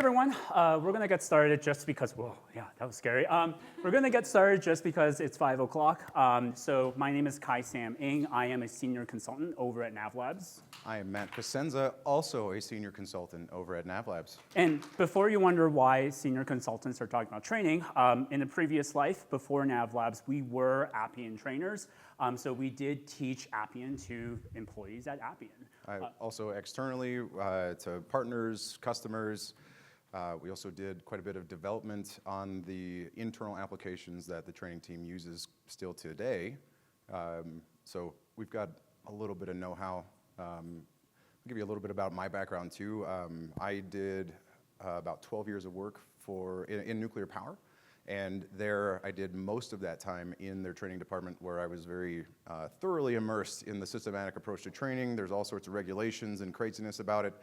everyone. We're going to get started just because, whoa, yeah, that was scary. We're going to get started just because it's 5 o'clock. So my name is Kai-Sam Ng. I am a senior consultant over at NavLabs. I am Matt Cosenza, also a senior consultant over at NavLabs. And before you wonder why senior consultants are talking about training, in a previous life, before NavLabs, we were Appian trainers. So we did teach Appian to employees at Appian. Also externally to partners, customers. We also did quite a bit of development on the internal applications that the training team uses still today. So we've got a little bit of know-how. I'll give you a little bit about my background too. I did about 12 years of work in nuclear power. And there I did most of that time in their training department where I was very thoroughly immersed in the systematic approach to training. There's all sorts of regulations and craziness about it.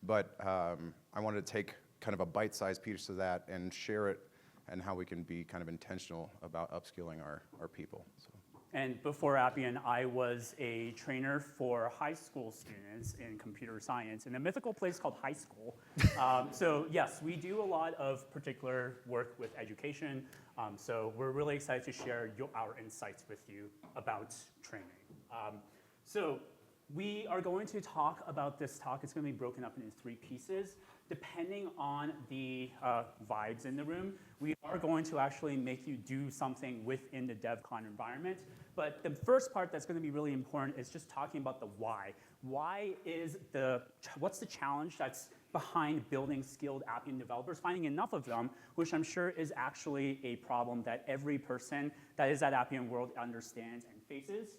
But I wanted to take kind of a bite-sized piece of that and share it and how we can be kind of intentional about upskilling our people. So. And before Appian, I was a trainer for high school students in computer science in a mythical place called high school. So yes, we do a lot of particular work with education. So we're really excited to share our insights with you about training. So we are going to talk about this talk. It's going to be broken up into 3 pieces. Depending on the vibes in the room, we are going to actually make you do something within the DevCon environment. But the first part that's going to be really important is just talking about the why. What's the challenge that's behind building skilled Appian developers, finding enough of them, which I'm sure is actually a problem that every person that is at Appian World understands and faces.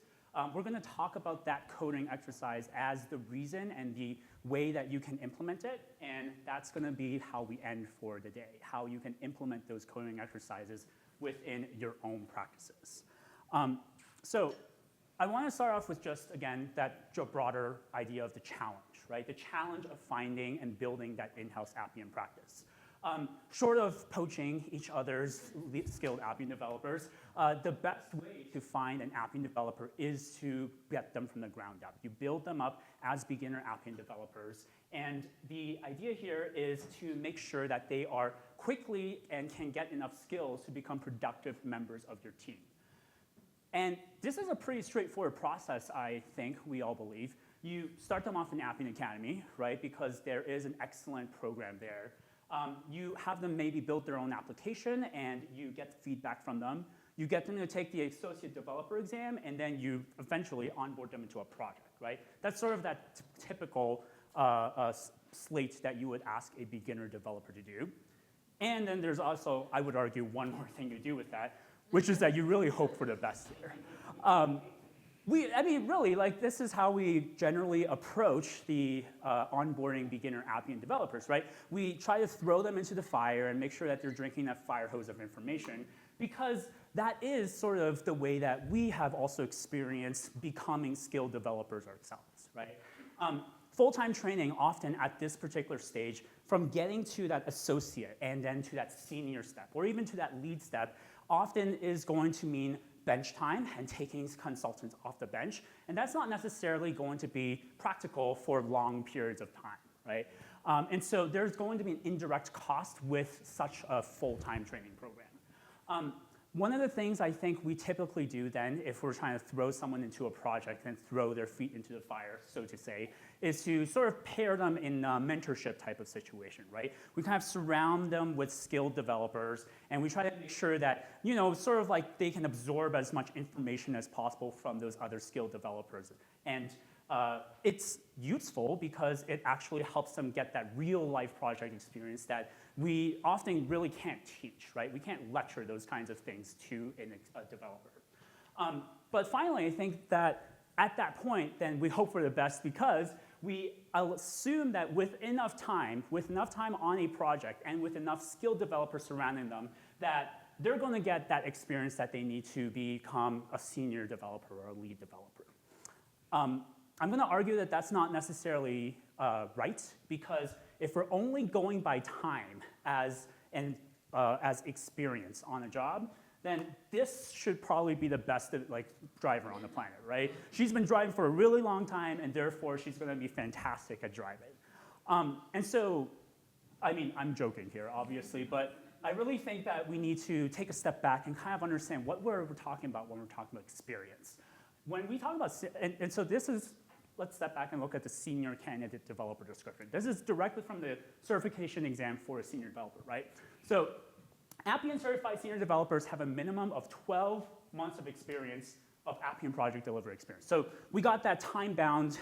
We're going to talk about that coding exercise as the reason and the way that you can implement it, and that's going to be how we end for the day, how you can implement those coding exercises within your own practices. So I want to start off with just, again, that broader idea of the challenge, right? The challenge of finding and building that in-house Appian practice. Short of poaching each other's skilled Appian developers, the best way to find an Appian developer is to get them from the ground up. You build them up as beginner Appian developers, and the idea here is to make sure that they are quickly and can get enough skills to become productive members of your team. And this is a pretty straightforward process, I think, we all believe. You start them off in Appian Academy, right, because there is an excellent program there. You have them maybe build their own application, and you get feedback from them. You get them to take the associate developer exam, and then you eventually onboard them into a project, right? That's sort of that typical slate that you would ask a beginner developer to do. And then there's also, I would argue, one more thing you do with that, which is that you really hope for the best here. I mean, really, like, this is how we generally approach the onboarding beginner Appian developers, right? We try to throw them into the fire and make sure that they're drinking that fire hose of information, because that is sort of the way that we have also experienced becoming skilled developers ourselves, right? Full-time training often at this particular stage, from getting to that associate and then to that senior step, or even to that lead step, often is going to mean bench time and taking consultants off the bench. And that's not necessarily going to be practical for long periods of time, right? And so there's going to be an indirect cost with such a full-time training program. One of the things I think we typically do then, if we're trying to throw someone into a project and throw their feet into the fire, so to say, is to sort of pair them in a mentorship type of situation, right? We kind of surround them with skilled developers, and we try to make sure that, you know, sort of like they can absorb as much information as possible from those other skilled developers. And it's useful because it actually helps them get that real life project experience that we often really can't teach, right? We can't lecture those kinds of things to a developer. But finally, I think that at that point, then we hope for the best, because I'll assume that with enough time on a project and with enough skilled developers surrounding them, that they're going to get that experience that they need to become a senior developer or a lead developer. I'm going to argue that that's not necessarily right, because if we're only going by time as experience on a job, then this should probably be the best driver on the planet, right? She's been driving for a really long time, and therefore she's going to be fantastic at driving. And so I mean, I'm joking here, obviously, but I really think that we need to take a step back and kind of understand what we're talking about when we're talking about experience. When we talk about, and so this is, let's step back and look at the senior candidate developer description. This is directly from the certification exam for a senior developer, right? So Appian certified senior developers have a minimum of 12 months of experience of Appian project delivery experience. So we got that time-bound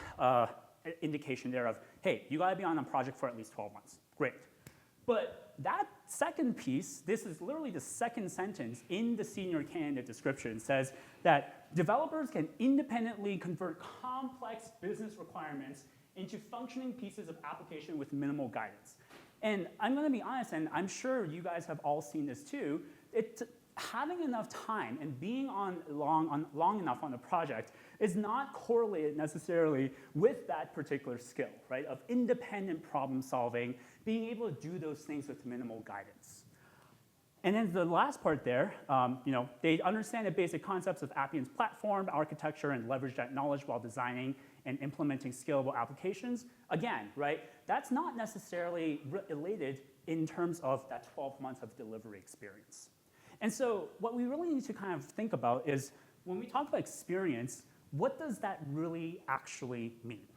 indication there of, hey, you gotta be on a project for at least 12 months. Great. But that second piece, this is literally the second sentence in the senior candidate description, says that developers can independently convert complex business requirements into functioning pieces of application with minimal guidance. And I'm gonna be honest, and I'm sure you guys have all seen this too, having enough time and being long enough on a project is not correlated necessarily with that particular skill, right? Of independent problem solving, being able to do those things with minimal guidance. And then the last part there, they understand the basic concepts of Appian's platform, architecture, and leverage that knowledge while designing and implementing scalable applications. Again, right? That's not necessarily related in terms of that 12 months of delivery experience. And so what we really need to kind of think about is when we talk about experience, what does that really actually mean?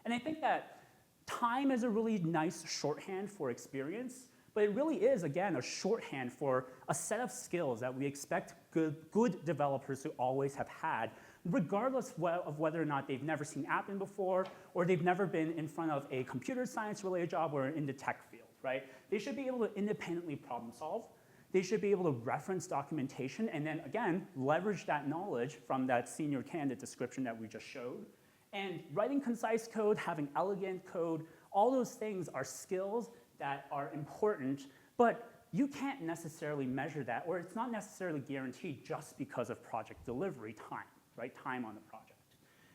And I think that time is a really nice shorthand for experience, but it really is, again, a shorthand for a set of skills that we expect good developers to always have had, regardless of whether or not they've never seen Appian before, or they've never been in front of a computer science-related job or in the tech field, right? They should be able to independently problem solve. They should be able to reference documentation and then, again, leverage that knowledge from that senior candidate description that we just showed. And writing concise code, having elegant code, all those things are skills that are important, but you can't necessarily measure that, or it's not necessarily guaranteed just because of project delivery time, right? Time on the project.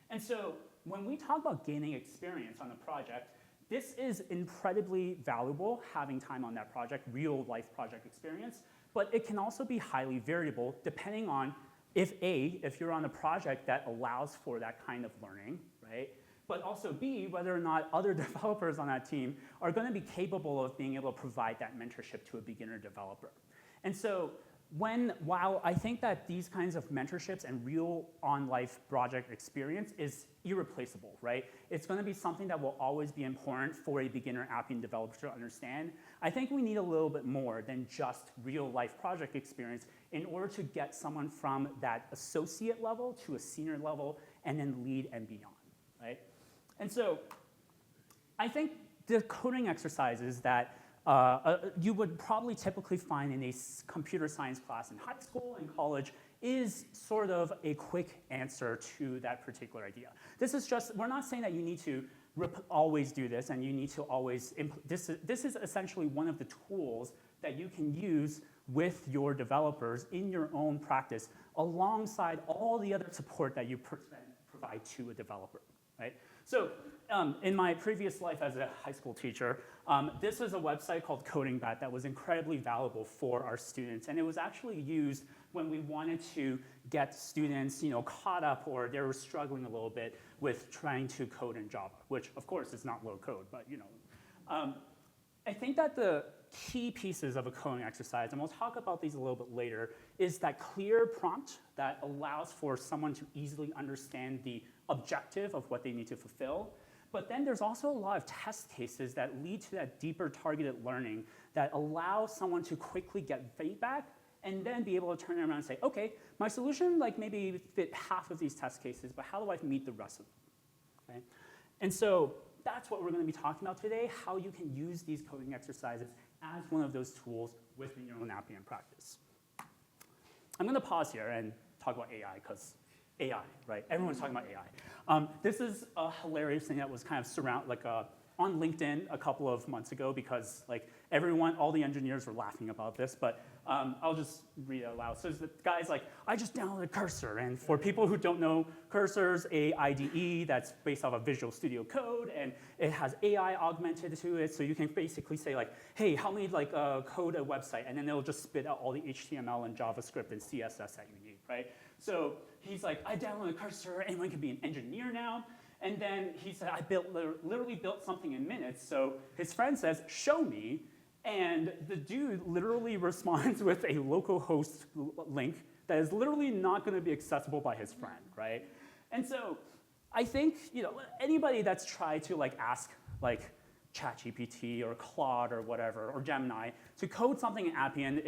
And so when we talk about gaining experience on a project, this is incredibly valuable, having time on that project, real life project experience, but it can also be highly variable depending on if you're on a project that allows for that kind of learning, right? But also B, whether or not other developers on that team are gonna be capable of being able to provide that mentorship to a beginner developer. And so while I think that these kinds of mentorships and real on-life project experience is irreplaceable, right? It's gonna be something that will always be important for a beginner Appian developer to understand. I think we need a little bit more than just real-life project experience in order to get someone from that associate level to a senior level and then lead and beyond, right? And so I think the coding exercises that you would probably typically find in a computer science class in high school and college is sort of a quick answer to that particular idea. This is just, we're not saying that you need to always do this and you need to always, this is essentially one of the tools that you can use with your developers in your own practice alongside all the other support that you provide to a developer, right? So in my previous life as a high school teacher, this was a website called CodingBat that was incredibly valuable for our students. And it was actually used when we wanted to get students caught up or they were struggling a little bit with trying to code in Java, which of course is not low code, but I think that the key pieces of a coding exercise, and we'll talk about these a little bit later, is that clear prompt that allows for someone to easily understand the objective of what they need to fulfill. But then there's also a lot of test cases that lead to that deeper targeted learning that allow someone to quickly get feedback and then be able to turn around and say, okay, my solution maybe fit half of these test cases, but how do I meet the rest of them, okay? And so that's what we're gonna be talking about today, how you can use these coding exercises as one of those tools within your own Appian practice. I'm gonna pause here and talk about AI, because AI, right? Everyone's talking about AI. This is a hilarious thing that was kind of on LinkedIn a couple of months ago because all the engineers were laughing about this, but I'll just read it out loud. So the guy's like, I just downloaded Cursor, and for people who don't know, Cursor's a IDE that's based off of Visual Studio Code, and it has AI augmented to it, so you can basically say hey, help me code a website, and then it'll just spit out all the HTML and JavaScript and CSS that you need, right? So he's like, I downloaded Cursor, anyone can be an engineer now. And then he said, I literally built something in minutes. So his friend says, show me. And the dude literally responds with a localhost link that is literally not going to be accessible by his friend, right? And so I think anybody that's tried to ask ChatGPT or Claude or whatever, or Gemini, to code something in Appian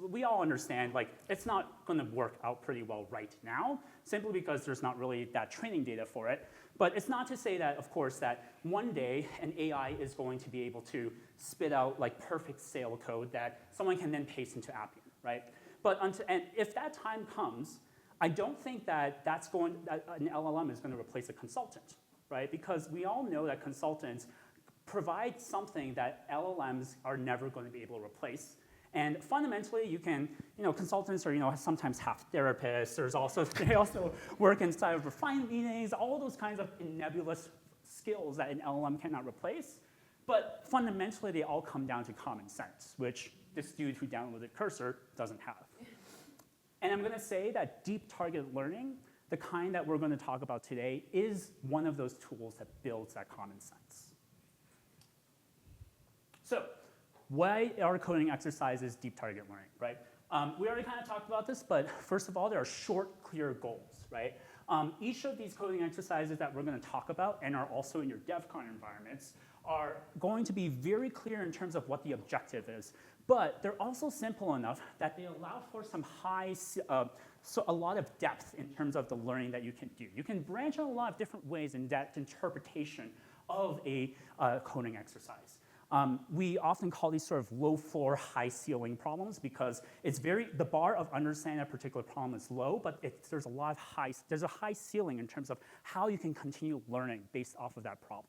we all understand, it's not going to work out pretty well right now, simply because there's not really that training data for it. But it's not to say that, of course, that one day an AI is going to be able to spit out perfect Sail code that someone can then paste into Appian, right? But and if that time comes, I don't think that an LLM is going to replace a consultant, right? Because we all know that consultants provide something that LLMs are never going to be able to replace. And fundamentally, consultants are sometimes half therapists. They also work inside of refinement meetings, all those kinds of nebulous skills that an LLM cannot replace. But fundamentally, they all come down to common sense, which this dude who downloaded Cursor doesn't have. And I'm going to say that deep targeted learning, the kind that we're going to talk about today, is one of those tools that builds that common sense. So why are coding exercises deep target learning, right? We already kind of talked about this, but first of all, there are short, clear goals, right? Each of these coding exercises that we're going to talk about and are also in your DevCon environments are going to be very clear in terms of what the objective is. But they're also simple enough that they allow for some a lot of depth in terms of the learning that you can do. You can branch out a lot of different ways in that interpretation of a coding exercise. We often call these sort of low floor, high ceiling problems because the bar of understanding a particular problem is low, but there's a high ceiling in terms of how you can continue learning based off of that problem.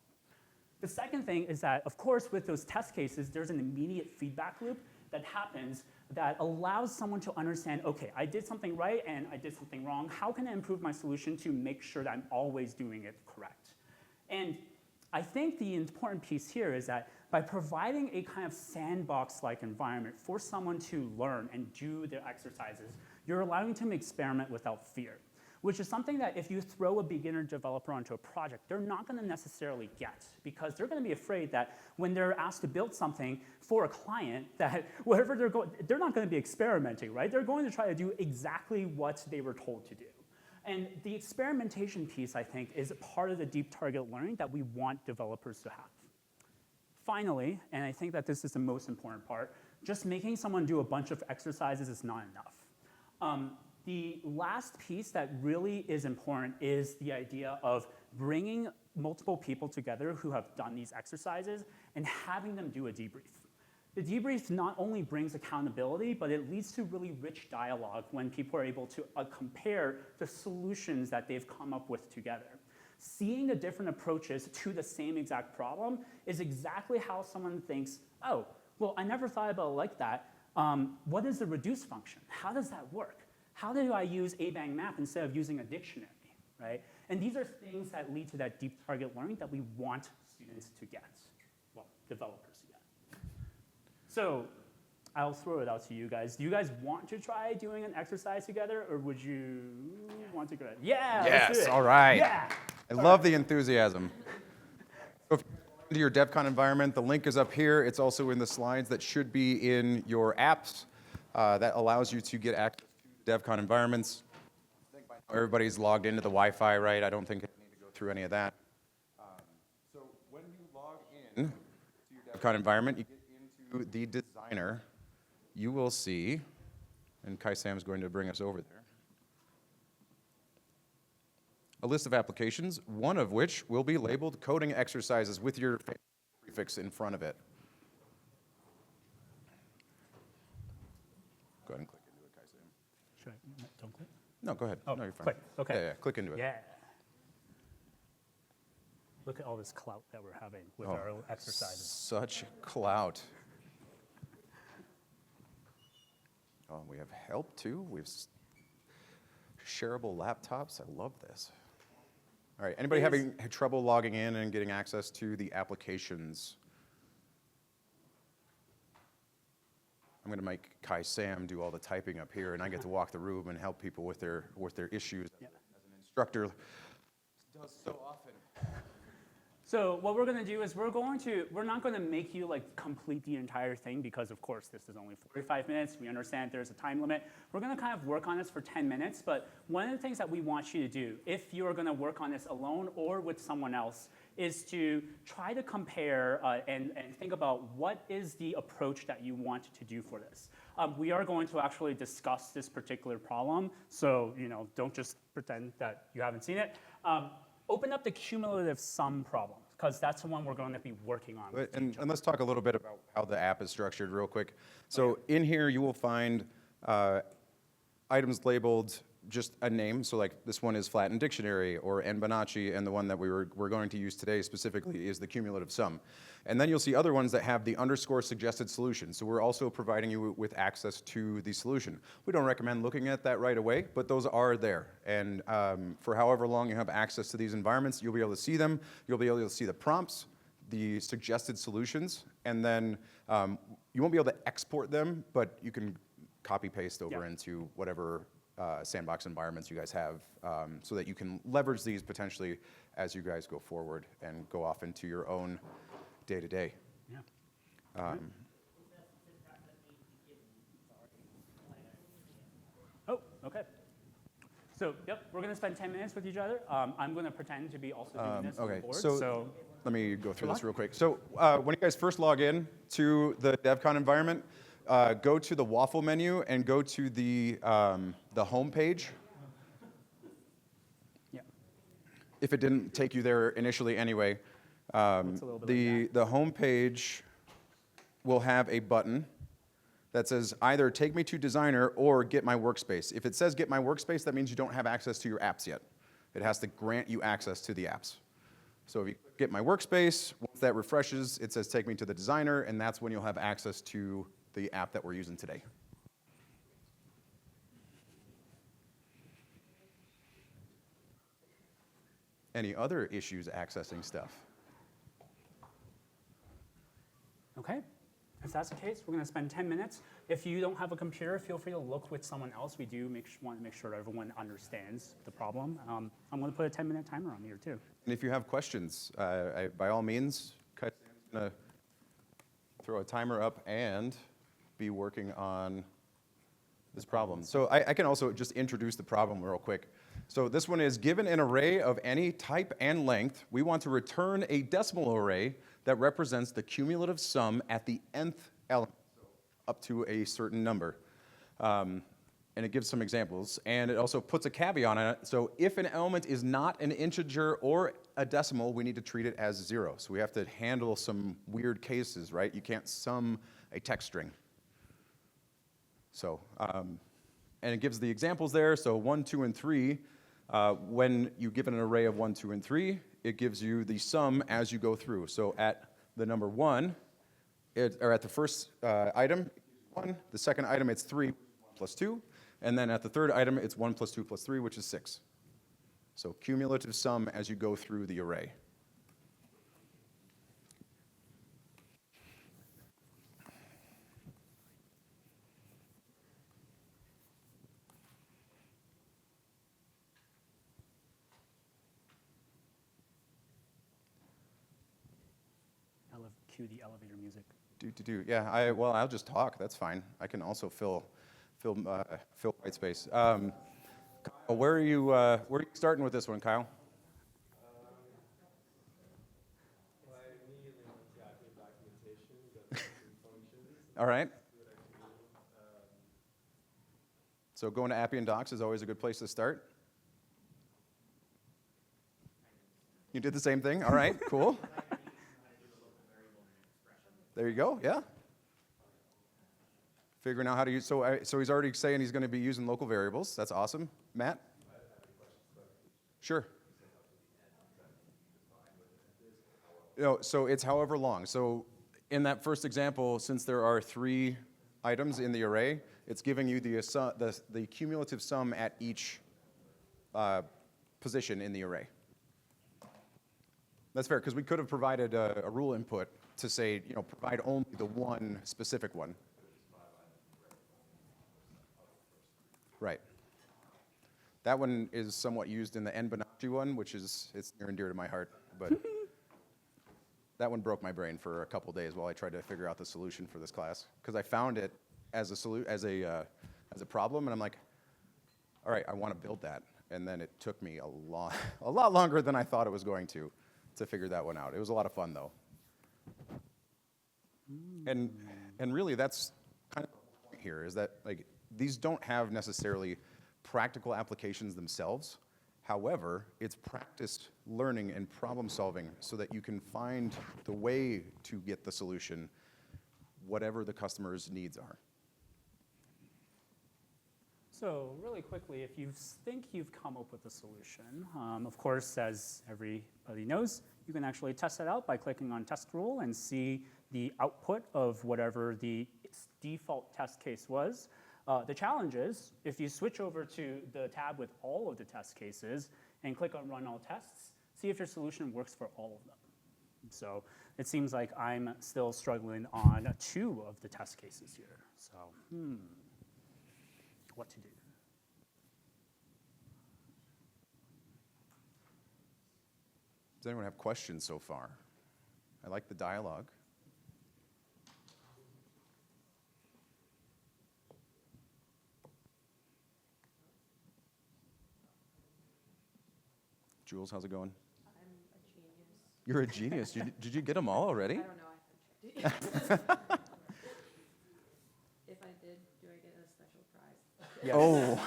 The second thing is that, of course, with those test cases, there's an immediate feedback loop that happens that allows someone to understand, okay, I did something right and I did something wrong. How can I improve my solution to make sure that I'm always doing it correct? And I think the important piece here is that by providing a kind of sandbox-like environment for someone to learn and do their exercises, you're allowing them to experiment without fear, which is something that if you throw a beginner developer onto a project, they're not going to necessarily get, because they're going to be afraid that when they're asked to build something for a client, that whatever they're not going to be experimenting, right? They're going to try to do exactly what they were told to do. And the experimentation piece, I think, is part of the deep target learning that we want developers to have. Finally, and I think that this is the most important part, just making someone do a bunch of exercises is not enough. The last piece that really is important is the idea of bringing multiple people together who have done these exercises and having them do a debrief. The debrief not only brings accountability, but it leads to really rich dialogue when people are able to compare the solutions that they've come up with together. Seeing the different approaches to the same exact problem is exactly how someone thinks, oh, well, I never thought about it like that. What is the reduce function? How does that work? How do I use a bang map instead of using a dictionary, right? And these are things that lead to that deep target learning that we want students to get, well, developers to get. So I'll throw it out to you guys. Do you guys want to try doing an exercise together, or would you want to go ahead? Yeah, yes, let's do it. All right. Yeah. I love the enthusiasm. So if you go into your DevCon environment, the link is up here. It's also in the slides that should be in your apps. That allows you to get access to DevCon environments. I think by now everybody's logged into the Wi-Fi, right? I don't think I need to go through any of that. So when you log in to your DevCon environment, you get into the designer. You will see, and Kai Sam's going to bring us over there, a list of applications, one of which will be labeled coding exercises with your prefix in front of it. Go ahead and click into it, Kai Sam. Should I don't click? No, go ahead. Oh, no, you're fine. click. Okay. Yeah, click into it. Yeah. Look at all this clout that we're having with our exercises. Such clout. Oh, we have help too. We have shareable laptops. I love this. All right, anybody having trouble logging in and getting access to the applications? I'm going to make Kai Sam do all the typing up here, and I get to walk the room and help people with their issues, as an instructor does so often. So what we're going to do is we're not going to make you like complete the entire thing because of course this is only 45 minutes. We understand there's a time limit. We're going to kind of work on this for 10 minutes, but one of the things that we want you to do, if you're going to work on this alone or with someone else, is to try to compare and think about what is the approach that you want to do for this. We are going to actually discuss this particular problem, so don't just pretend that you haven't seen it. Open up the cumulative sum problem, because that's the one we're going to be working on. And let's talk a little bit about how the app is structured real quick. So in here you will find items labeled just a name. So like this one is Flatten Dictionary or Bonacci, and the one that we're going to use today specifically is the cumulative sum. And then you'll see other ones that have the underscore suggested solution. So we're also providing you with access to the solution. We don't recommend looking at that right away, but those are there. And for however long you have access to these environments, you'll be able to see them. You'll be able to see the prompts, the suggested solutions, and then you won't be able to export them, but you can copy paste over into whatever sandbox environments you guys have, so that you can leverage these potentially as you guys go forward and go off into your own day-to-day. Yeah. Oh, okay. So, yep, we're going to spend 10 minutes with each other. I'm going to pretend to be also doing this on the board. So let me go through this real quick. So when you guys first log in to the DevCon environment, go to the waffle menu and go to the home page. Yeah. If it didn't take you there initially anyway, the home page will have a button that says either take me to Designer or get my workspace. If it says get my workspace, that means you don't have access to your apps yet. It has to grant you access to the apps. So if you get my workspace, once that refreshes, it says take me to the Designer, and that's when you'll have access to the app that we're using today. Any other issues accessing stuff? Okay. If that's the case, we're going to spend 10 minutes. If you don't have a computer, feel free to look with someone else. We do want to make sure everyone understands the problem. I'm going to put a 10-minute timer on here, too. And if you have questions, by all means, I'm going to throw a timer up and be working on this problem. So I can also just introduce the problem real quick. So this one is, given an array of any type and length, we want to return a decimal array that represents the cumulative sum at the nth element, up to a certain number. And it gives some examples. And it also puts a caveat on it. So if an element is not an integer or a decimal, we need to treat it as 0. So we have to handle some weird cases, right? You can't sum a text string. So, and it gives the examples there. So 1, 2, and 3, when you give it an array of 1, 2, and 3, it gives you the sum as you go through. So at the number 1, or at the first item, 1. The second item, it's 3 plus 2. And then at the third item, it's 1 plus 2 plus 3, which is 6. So cumulative sum as you go through the array. Cue the elevator music. Yeah, I'll just talk. That's fine. I can also fill white space. Kyle, where are you starting with this one, Kyle? I immediately went to Appian documentation, got some functions. All right. So going to Appian docs is always a good place to start. You did the same thing? All right, cool. There you go, yeah. Figuring out how to use, so he's already saying he's going to be using local variables. That's awesome. Matt? Sure. So it's however long. So in that first example, since there are 3 items in the array, it's giving you the cumulative sum at each position in the array. That's fair, because we could have provided a rule input to say, provide only the one specific one. Right. That one is somewhat used in the Bonacci one, which is, it's near and dear to my heart. but that one broke my brain for a couple days while I tried to figure out the solution for this class, because I found it as a problem, and I'm like, all right, I want to build that. And then it took me a lot longer than I thought it was going to figure that one out. It was a lot of fun, though. And really, that's kind of the point here, is that like these don't have necessarily practical applications themselves. However, it's practiced learning and problem solving so that you can find the way to get the solution, whatever the customer's needs are. So really quickly, if you think you've come up with a solution, of course, as everybody knows, you can actually test it out by clicking on test rule and see the output of whatever the default test case was. The challenge is, if you switch over to the tab with all of the test cases and click on run all tests, see if your solution works for all of them. So it seems like I'm still struggling on 2 of the test cases here. So, what to do? Does anyone have questions so far? I like the dialogue. Jules, how's it going? I'm a genius. You're a genius. Did you get them all already? I don't know. I haven't checked. If I did, do I get a special prize? Yes. Oh,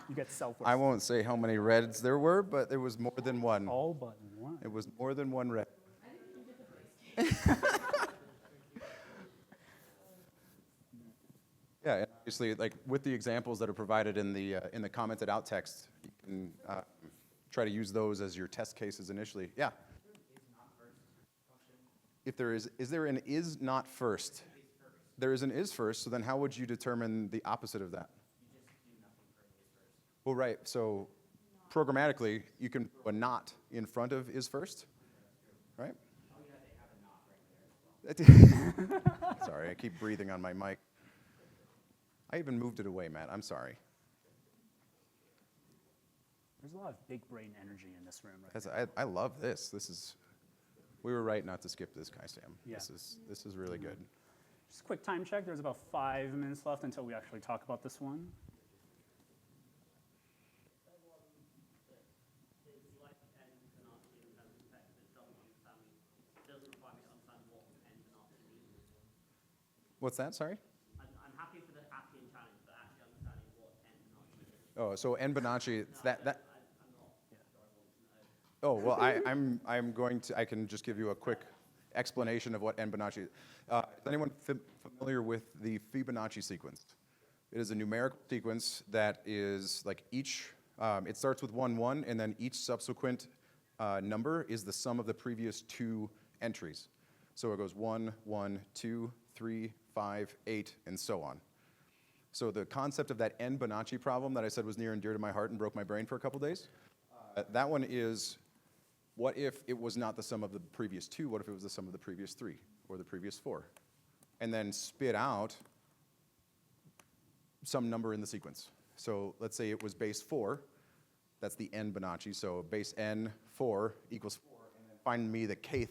You get self-worth. I won't say how many reds there were, but there was more than one. All but one. It was more than one red. I didn't even get the prize. Yeah, and obviously, like with the examples that are provided in the commented out text, you can try to use those as your test cases initially. Yeah. If there is there an is not first? There is an is first, so then how would you determine the opposite of that? Well, right, so programmatically, you can put a not in front of is first, right? Sorry, I keep breathing on my mic. I even moved it away, Matt, I'm sorry. There's a lot of big brain energy in this room right Because now. I love this. We were right not to skip this guy, Sam. Yeah. This is really good. Just a quick time check. There's about 5 minutes left until we actually talk about this one. What's that, sorry? I'm happy for the Appian challenge, but actually understanding what N Bonacci is. Oh, so N Bonacci, it's that. I'm not Oh, well, I'm going to, I can just give you a quick explanation of what N Bonacci is. Is anyone familiar with the Fibonacci sequence? It is a numerical sequence that is like each, it starts with 1, 1, and then each subsequent number is the sum of the previous 2 entries. So it goes 1, 1, 2, 3, 5, 8, and so on. So the concept of that N Bonacci problem that I said was near and dear to my heart and broke my brain for a couple days, that one is, what if it was not the sum of the previous 2? What if it was the sum of the previous 3 or the previous 4? And then spit out some number in the sequence. So let's say it was base 4. That's the N Bonacci. So base N 4 equals 4. And then find me the kth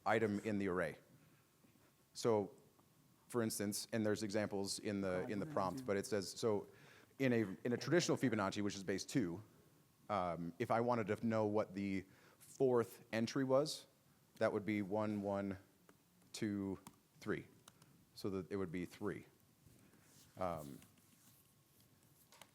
item in the array. So for instance, and there's examples in the prompt, but it says, so in a traditional Fibonacci, which is base 2, if I wanted to know what the 4th entry was, that would be 1, 1, 2, 3. So that it would be 3.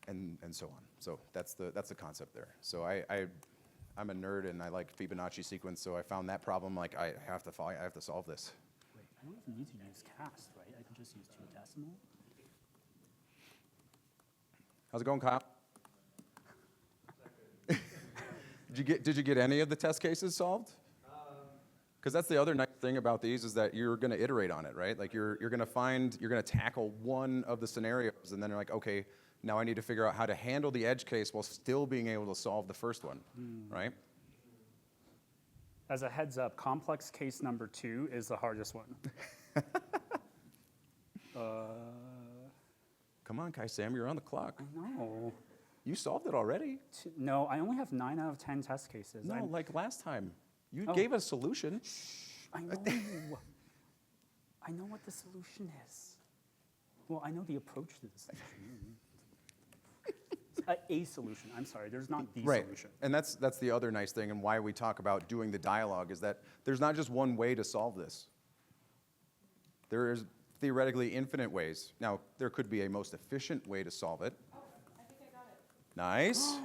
And so on. So that's the concept there. So I'm a nerd and I like Fibonacci sequence, so I found that problem like I have to solve this. Wait, I don't even need to use cast, right? I can just use 2 decimal. How's it going, Kyle? Did you get any of the test cases solved? Because that's the other nice thing about these is that you're going to iterate on it, right? Like you're going to tackle one of the scenarios, and then you're like, okay, now I need to figure out how to handle the edge case while still being able to solve the first one, right? As a heads up, complex case number 2 is the hardest one. Come on, Kai Sam, you're on the clock. No. You solved it already. No, I only have 9 out of 10 test cases. No, like last time. You Oh. gave a solution. I know. I know what the solution is. Well, I know the approach to the solution. A solution. I'm sorry. There's not the Right. solution. And that's the other nice thing, and why we talk about doing the dialogue is that there's not just one way to solve this. There is theoretically infinite ways. Now, there could be a most efficient way to solve it. Oh, I think I got it. Nice.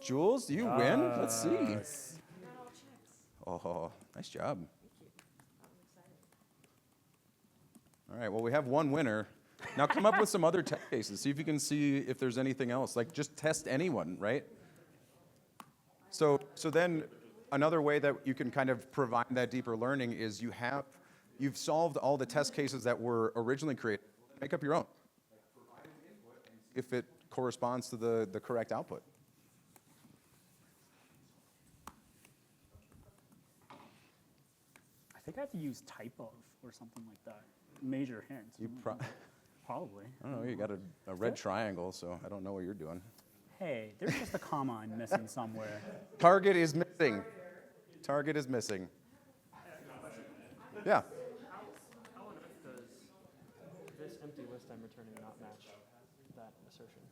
Jules, you win. Let's see. Yes. I got all checks. Oh, nice job. Thank you. I'm excited. All right, well, we have one winner. Now come up with some other test cases. See if you can see if there's anything else. Like, just test anyone, right? So then another way that you can kind of provide that deeper learning is you've solved all the test cases that were originally created. Make up your own. If it corresponds to the correct output. I think I have to use type of or something like that. Major hint. You Probably. I don't know, you got a red triangle, so I don't know what you're doing. Hey, there's just a comma I'm missing somewhere. Target is missing. Target is missing. Yeah. How on earth does this empty list I'm returning not match that assertion?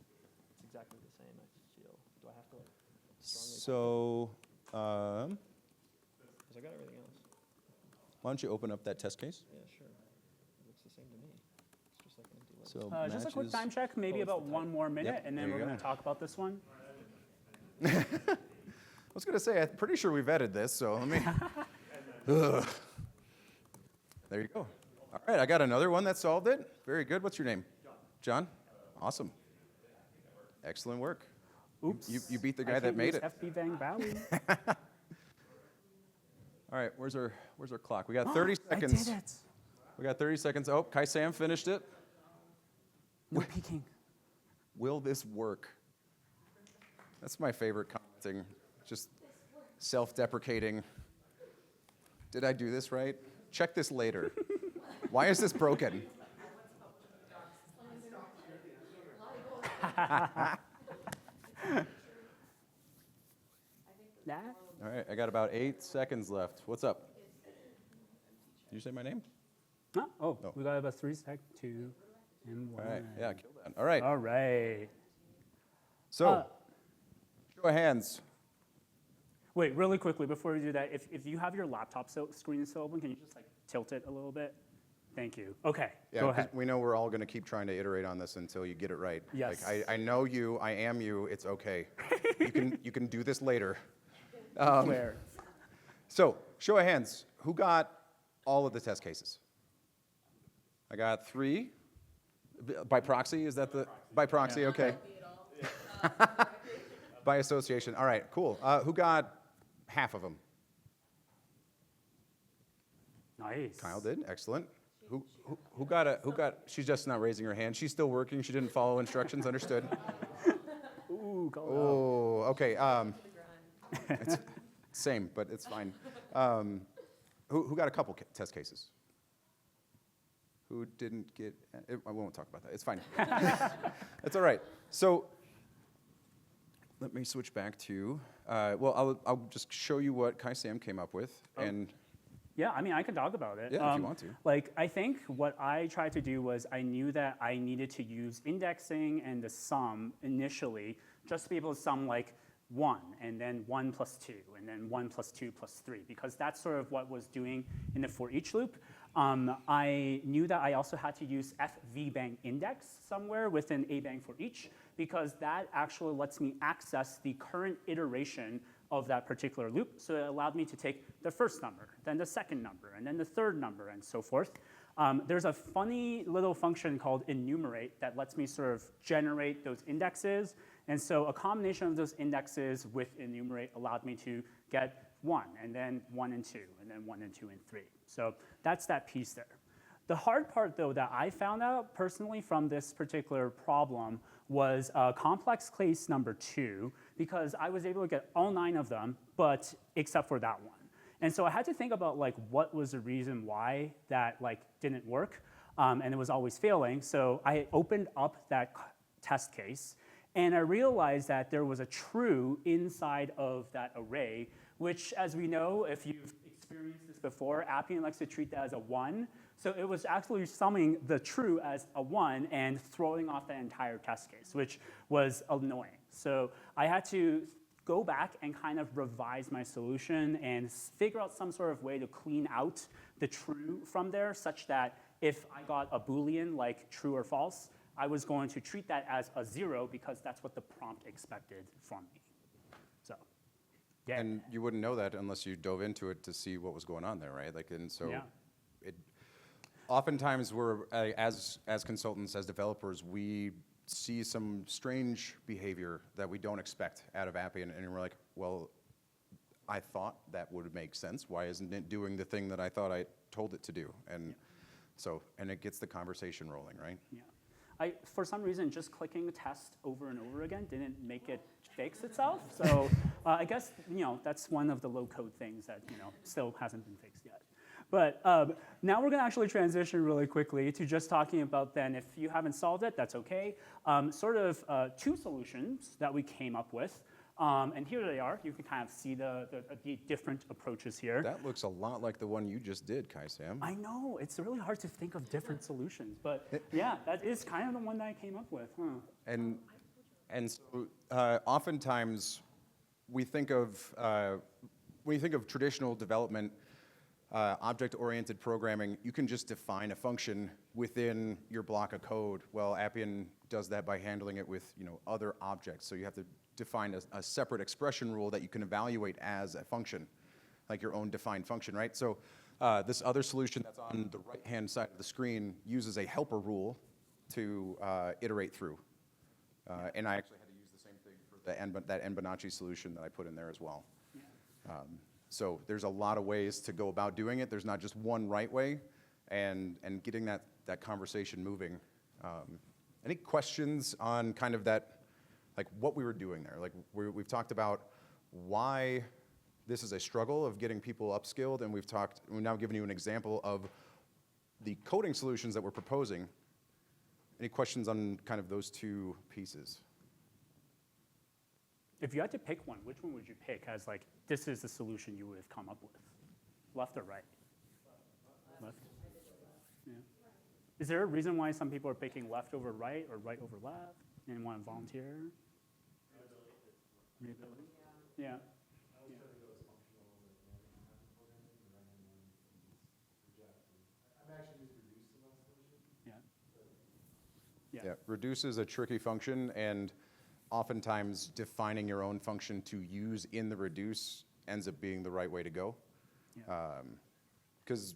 It's exactly the same, I feel. Do I have to strongly? So, Because I got everything else. why don't you open up that test case? Yeah, sure. It looks the same to me. It's just like an empty list. So Just a quick matches- time check, maybe it's about the one more minute, and then there we're you going go. to talk about this one. I was gonna say, I'm pretty sure we vetted this, so let me. Ugh. There you go. All right, I got another one that solved it. Very good. What's your name? John. Awesome. Excellent work. Oops. You beat the I guy that can't made use it. FB Bang Valley. All right, where's our clock? We got 30 I seconds. did it. We got 30 seconds. Oh, Kai Sam finished it. No peeking. Will this work? That's my favorite commenting. Just self-deprecating. Did I do this right? Check this later. Why is this broken? That? All right, I got about 8 seconds left. What's up? Did you say my name? Oh, Oh. we got about 3 seconds, 2, and 1. All right, yeah, kill that. All right, All right. so, show of hands. Wait, really quickly before we do that, if you have your laptop screen still open, can you just like tilt it a little bit? Thank you. Okay, Yeah, go 'cause ahead. we know we're all going to keep trying to iterate on this until you get it right. Yes. Like, I know you, I am you, it's okay. You can do this later. Where? So, show of hands. Who got all of the test cases? I got 3. By proxy, is that the, by proxy, okay. By association, all right, cool. Who got half of them? Nice. Kyle did, excellent. Who got, she's just not raising her hand. She's still working, she didn't follow instructions, understood. Ooh, go. Oh, okay, The grind. it's same, but it's fine. Who got a couple test cases? Who didn't get, I won't talk about that, it's fine. It's all right. So, let me switch back to, well, I'll just show you what Kai Sam came up with, and Yeah, I mean, I can talk about it. Yeah, if you want to. Like, I think what I tried to do was I knew that I needed to use indexing and the sum initially just to be able to sum like 1, and then 1 plus 2, and then 1 plus 2 plus 3, because that's sort of what was doing in the for each loop. I knew that I also had to use fvbang index somewhere within abang for each, because that actually lets me access the current iteration of that particular loop. So it allowed me to take the first number, then the second number, and then the third number, and so forth. There's a funny little function called enumerate that lets me sort of generate those indexes. And so a combination of those indexes with enumerate allowed me to get 1, and then 1 and 2, and then 1 and 2 and 3. So that's that piece there. The hard part, though, that I found out personally from this particular problem was complex case number 2, because I was able to get all 9 of them, but except for that one. And so I had to think about like what was the reason why that like didn't work, and it was always failing. So I opened up that test case, and I realized that there was a true inside of that array, which, as we know, if you've experienced this before, Appian likes to treat that as a 1. So it was actually summing the true as a 1 and throwing off that entire test case, which was annoying. So I had to go back and kind of revise my solution and figure out some sort of way to clean out the true from there, such that if I got a Boolean like true or false, I was going to treat that as a 0 because that's what the prompt expected from me. So, yeah. And you wouldn't know that unless you dove into it to see what was going on there, right? Like, and so Yeah. it, oftentimes we're, as consultants, as developers, we see some strange behavior that we don't expect out of Appian, and we're like, well, I thought that would make sense. Why isn't it doing the thing that I thought I told it to do? And so, and it gets the conversation rolling, right? Yeah. For some reason, just clicking test over and over again didn't make it fix itself. So I guess, that's one of the low-code things that, still hasn't been fixed yet. But now we're going to actually transition really quickly to just talking about then, if you haven't solved it, that's okay, sort of 2 solutions that we came up with. And here they are. You can kind of see the different approaches here. That looks a lot like the one you just did, Kai-Sam. I know. It's really hard to think of different solutions. But yeah, that is kind of the one that I came up with. Huh. And so oftentimes we think of, when you think of traditional development, object-oriented programming, you can just define a function within your block of code. Well, Appian does that by handling it with other objects. So you have to define a separate expression rule that you can evaluate as a function, like your own defined function, right? So this other solution that's on the right-hand side of the screen uses a helper rule to iterate through. And I actually had to use the same thing for that Nbonacci solution that I put in there as well. Yeah. So there's a lot of ways to go about doing it. There's not just one right way, and getting that conversation moving. Any questions on kind of that, like what we were doing there? Like we've talked about why this is a struggle of getting people upskilled, and we've now given you an example of the coding solutions that we're proposing. Any questions on kind of those 2 pieces? If you had to pick one, which one would you pick as like, this is the solution you would have come up with? Left or right? Left. Yeah. Is there a reason why some people are picking left over right or right over left? Anyone volunteer? Readability. Yeah. Yeah, reduce is a tricky function, and oftentimes defining your own function to use in the reduce ends up being the right way to go. Because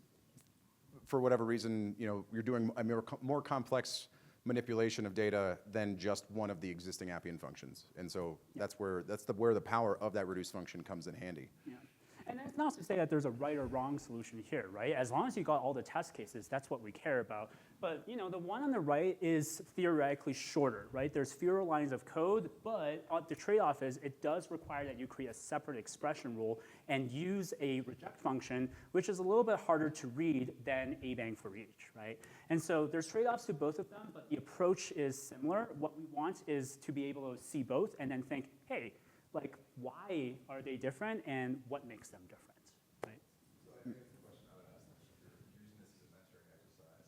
for whatever reason, you're doing a more complex manipulation of data than just one of the existing Appian functions. And so that's where the power of that reduce function comes in handy. Yeah. And it's not to say that there's a right or wrong solution here, right? As long as you got all the test cases, that's what we care about. But the one on the right is theoretically shorter, right? There's fewer lines of code, but the trade-off is it does require that you create a separate expression rule and use a reject function, which is a little bit harder to read than a bang for each, right? And so there's trade-offs to both of them, but the approach is similar. What we want is to be able to see both and then think, hey, like, why are they different and what makes them different, right? So I guess the question I would ask is, if you're using this as a mentoring exercise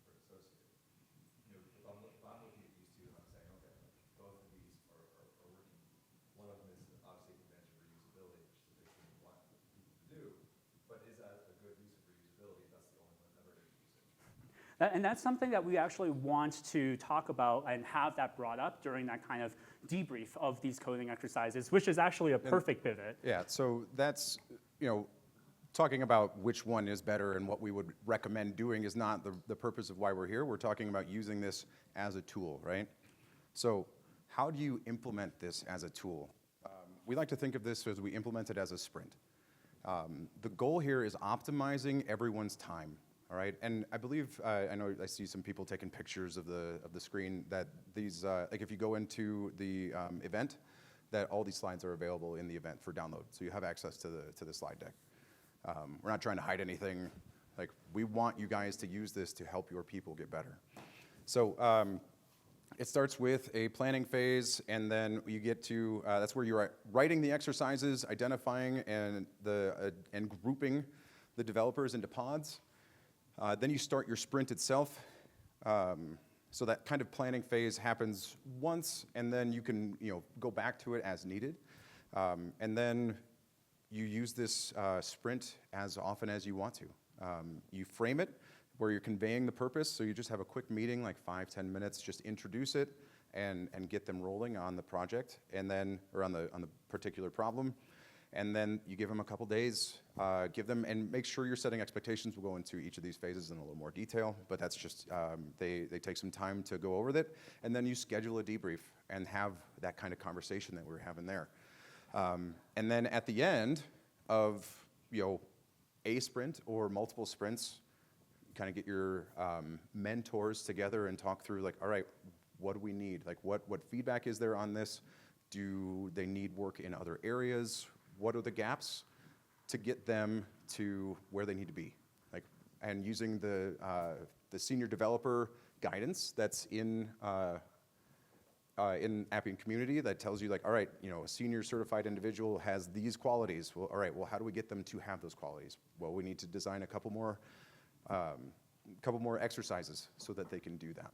for associate, if I'm looking at these 2 and I'm saying, okay, both of these are working. One of them is obviously advantage of reusability, which is a big thing we want people to do. But is that a good use of reusability if that's the only one that they're going to use it? And that's something that we actually want to talk about and have that brought up during that kind of debrief of these coding exercises, which is actually a perfect pivot. Yeah, so that's, talking about which one is better and what we would recommend doing is not the purpose of why we're here. We're talking about using this as a tool, right? So how do you implement this as a tool? We like to think of this as we implement it as a sprint. The goal here is optimizing everyone's time. All right, and I believe, I know I see some people taking pictures of the screen that these, like if you go into the event, that all these slides are available in the event for download. So you have access to the slide deck. We're not trying to hide anything. Like, we want you guys to use this to help your people get better. So It starts with a planning phase, and then you get to, that's where you're writing the exercises, identifying and grouping the developers into pods. Then you start your sprint itself. So that kind of planning phase happens once, and then you can go back to it as needed. And then you use this sprint as often as you want to. You frame it where you're conveying the purpose, so you just have a quick meeting, like 5-10 minutes, just introduce it and get them rolling on the project, and then, or on the particular problem. And then you give them a couple days, and make sure you're setting expectations. We'll go into each of these phases in a little more detail, but that's just, they take some time to go over it, and then you schedule a debrief and have that kind of conversation that we were having there. And then at the end of, a sprint or multiple sprints, kind of get your mentors together and talk through, like, all right, what do we need? Like, what feedback is there on this? Do they need work in other areas? What are the gaps to get them to where they need to be? Like, and using the senior developer guidance that's in Appian community that tells you, like, all right, a senior certified individual has these qualities. Well, all right, well, how do we get them to have those qualities? Well, we need to design a couple more exercises so that they can do that.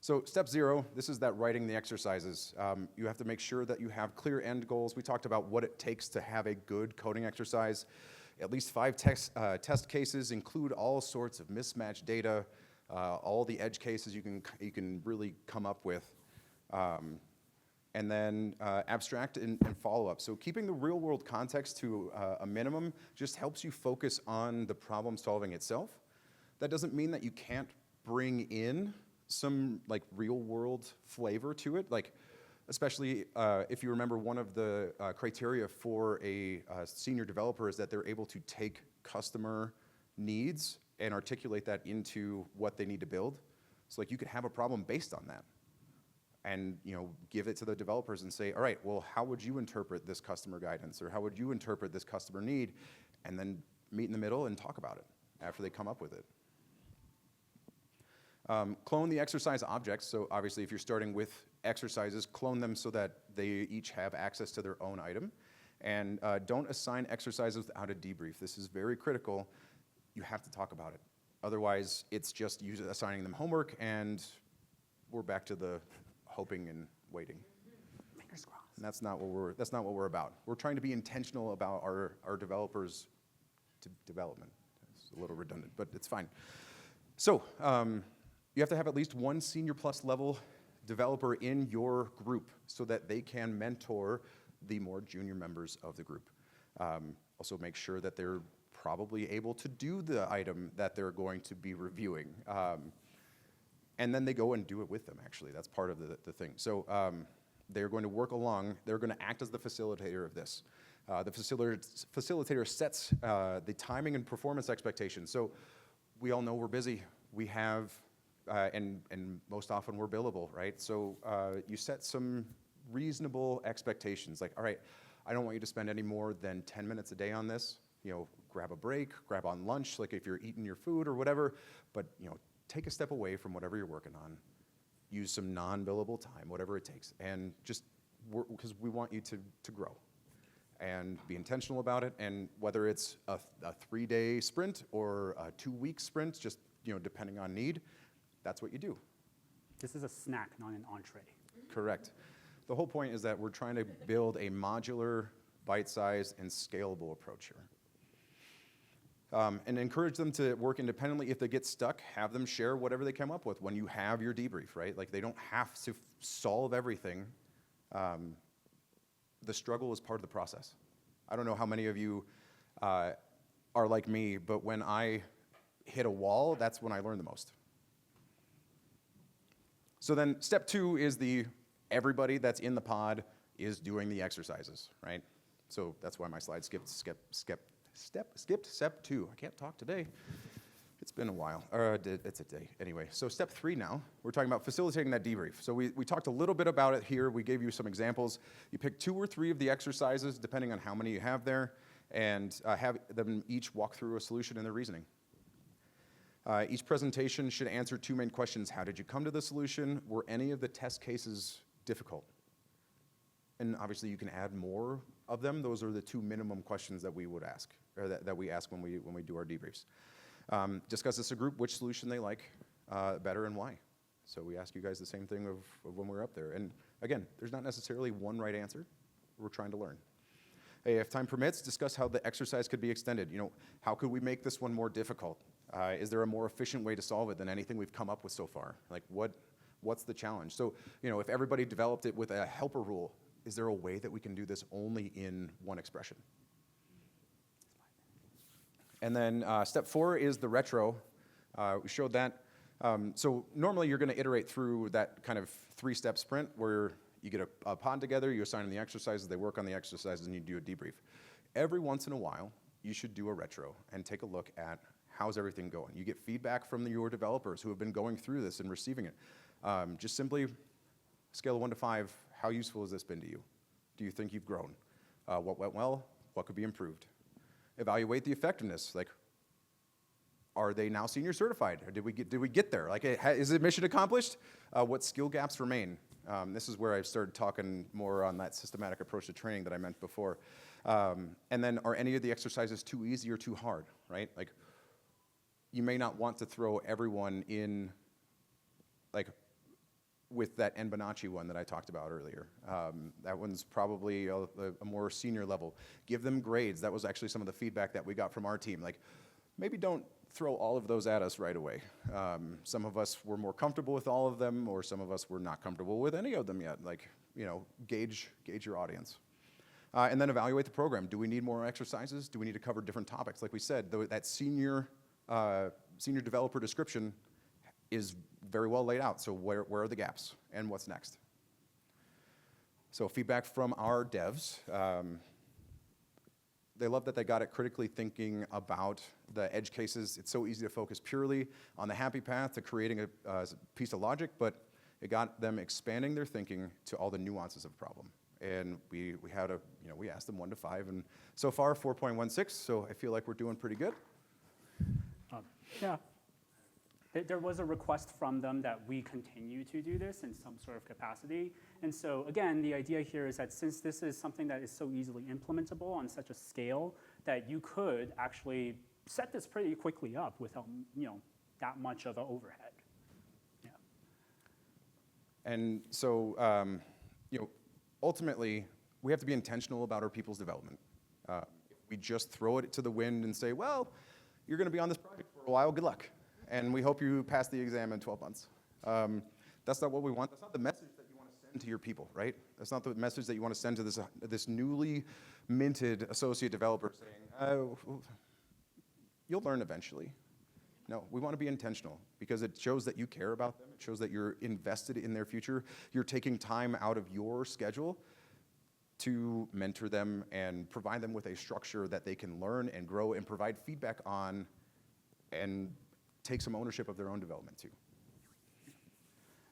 So step 0, this is that writing the exercises. You have to make sure that you have clear end goals. We talked about what it takes to have a good coding exercise. At least 5 test cases, include all sorts of mismatched data, all the edge cases you can really come up with. And then abstract and follow up. So keeping the real world context to a minimum just helps you focus on the problem solving itself. That doesn't mean that you can't bring in some like real world flavor to it. Like, especially if you remember, one of the criteria for a senior developer is that they're able to take customer needs and articulate that into what they need to build. So like, you could have a problem based on that. And give it to the developers and say, all right, well, how would you interpret this customer guidance, or how would you interpret this customer need? And then meet in the middle and talk about it after they come up with it. Clone the exercise objects. So obviously, if you're starting with exercises, clone them so that they each have access to their own item. And don't assign exercises without a debrief. This is very critical. You have to talk about it. Otherwise, it's just assigning them homework, and we're back to the hoping and waiting. Fingers crossed. And that's not what we're about. We're trying to be intentional about our developers' development. It's a little redundant, but it's fine. So you have to have at least one senior plus level developer in your group so that they can mentor the more junior members of the group. Also make sure that they're probably able to do the item that they're going to be reviewing. And then they go and do it with them, actually. That's part of the thing. So they're going to work along. They're going to act as the facilitator of this. The facilitator sets the timing and performance expectations. So we all know we're busy. We have, and most often we're billable, right? So you set some reasonable expectations. Like, all right, I don't want you to spend any more than 10 minutes a day on this. Grab a break, grab on lunch, like if you're eating your food or whatever. But, take a step away from whatever you're working on. Use some non-billable time, whatever it takes. And just work, because we want you to grow. And be intentional about it. And whether it's a 3-day sprint or a 2-week sprint, just depending on need, that's what you do. This is a snack, not an entree. Correct. The whole point is that we're trying to build a modular, bite-sized, and scalable approach here. And encourage them to work independently. If they get stuck, have them share whatever they come up with when you have your debrief, right? Like, they don't have to solve everything. The struggle is part of the process. I don't know how many of you are like me, but when I hit a wall, that's when I learn the most. So then step 2 is everybody that's in the pod is doing the exercises, right? So that's why my slide skipped step 2. I can't talk today. It's been a while. It's a day. Anyway, so step 3 now, we're talking about facilitating that debrief. So we talked a little bit about it here. We gave you some examples. You pick 2 or 3 of the exercises, depending on how many you have there, and have them each walk through a solution and their reasoning. Each presentation should answer 2 main questions. How did you come to the solution? Were any of the test cases difficult? And obviously, you can add more of them. Those are the 2 minimum questions that we would ask, or that we ask when we do our debriefs. Discuss as a group which solution they like better and why. So we ask you guys the same thing of when we're up there. And again, there's not necessarily one right answer. We're trying to learn. Hey, if time permits, discuss how the exercise could be extended. How could we make this one more difficult? Is there a more efficient way to solve it than anything we've come up with so far? Like, what's the challenge? So, if everybody developed it with a helper rule, is there a way that we can do this only in one expression? And then step 4 is the retro. We showed that. So normally you're going to iterate through that kind of 3-step sprint where you get a pod together, you assign them the exercises, they work on the exercises, and you do a debrief. Every once in a while, you should do a retro and take a look at how's everything going. You get feedback from your developers who have been going through this and receiving it. Just simply, scale of 1 to 5, how useful has this been to you? Do you think you've grown? What went well? What could be improved? Evaluate the effectiveness. Like, are they now senior certified? Or did we get there? Like, is it mission accomplished? What skill gaps remain? This is where I started talking more on that systematic approach to training that I meant before. And then, are any of the exercises too easy or too hard, right? Like, you may not want to throw everyone in, like, with that Bonacci one that I talked about earlier. That one's probably a more senior level. Give them grades. That was actually some of the feedback that we got from our team. Like, maybe don't throw all of those at us right away. Some of us were more comfortable with all of them, or some of us were not comfortable with any of them yet. Like, gauge your audience. And then evaluate the program. Do we need more exercises? Do we need to cover different topics? Like we said, that senior developer description is very well laid out. So where are the gaps and what's next? So feedback from our devs. They love that they got it critically thinking about the edge cases. It's so easy to focus purely on the happy path to creating a piece of logic, but it got them expanding their thinking to all the nuances of the problem. And we asked them 1 to 5, and so far 4.16. So I feel like we're doing pretty good. Yeah. There was a request from them that we continue to do this in some sort of capacity. And so again, the idea here is that since this is something that is so easily implementable on such a scale, that you could actually set this pretty quickly up without that much of an overhead. Yeah. And so ultimately, we have to be intentional about our people's development. If we just throw it to the wind and say, well, you're going to be on this project for a while, good luck. And we hope you pass the exam in 12 months. That's not what we want. That's not the message that you want to send to your people, right? That's not the message that you want to send to this newly minted associate developer saying, you'll learn eventually. No, we want to be intentional because it shows that you care about them. It shows that you're invested in their future. You're taking time out of your schedule to mentor them and provide them with a structure that they can learn and grow and provide feedback on and take some ownership of their own development too.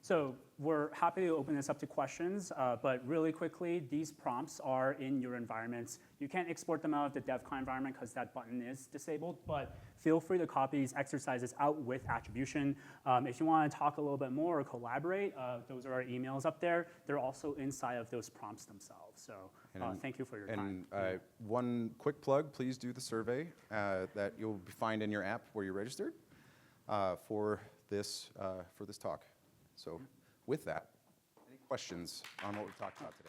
So we're happy to open this up to questions, but really quickly, these prompts are in your environments. You can't export them out of the dev client environment because that button is disabled, but feel free to copy these exercises out with attribution. If you want to talk a little bit more or collaborate, those are our emails up there. They're also inside of those prompts themselves. So thank you for your time. And one quick plug, please do the survey that you'll find in your app where you're registered for this talk. So with that, any questions on what we've talked about today?